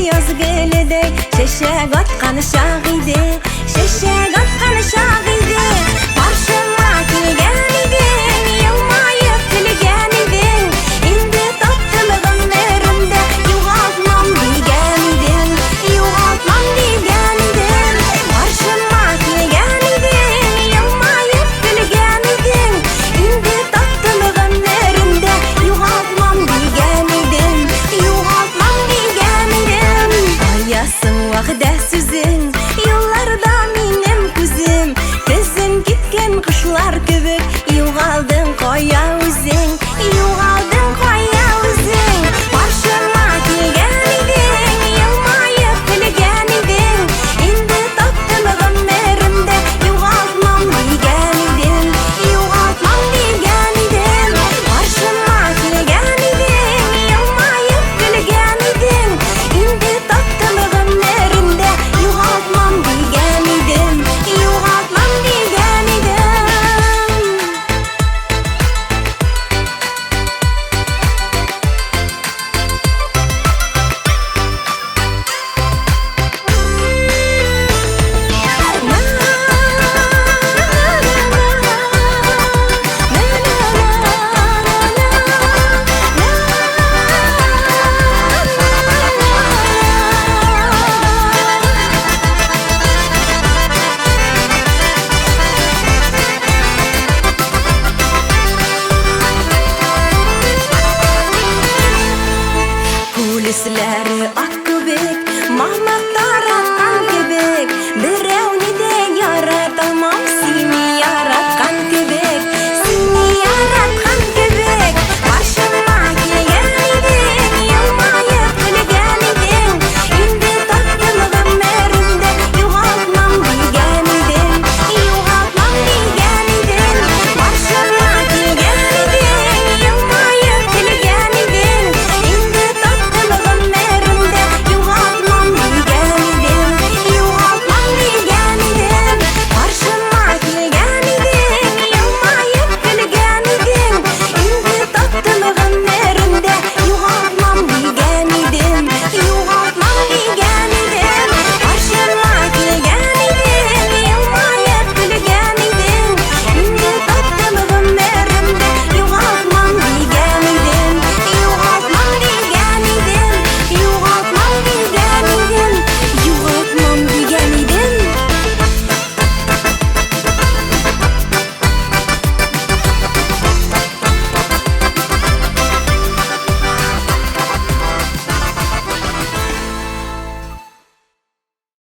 yazgılıdı Şeşek atkan şahidi Şeşek atkan şahidi Karşıma gelgenidin Yılmayıp gülgenidin İndi tatlılığın verimde Yuğaltmam digenidin Yuğaltmam digenidin Karşıma gelgenidin Yılmayıp gülgenidin İndi tatlılığın verimde Yuğaltmam digenidin Yuğaltmam digenidin Ayasın vaqda süzün Yıllarda benim kuzum Gözüm gitken kuşlar kübük Yuğaldın koya üzün Yuğaldın koya üzün Karşıma gelgenidin Yılmayıp gülgenidin İndi tatlılığın verimde Yuğaltmam digenidin Yuğaltmam digenidin Karşıma gelgenidin Yılmayıp gülgenidin İndi tatlılığın verimde Yuğaltmam digenidin Yuğaltmam digenidin Polisleri ak göbek Mahmutlar atkan göbek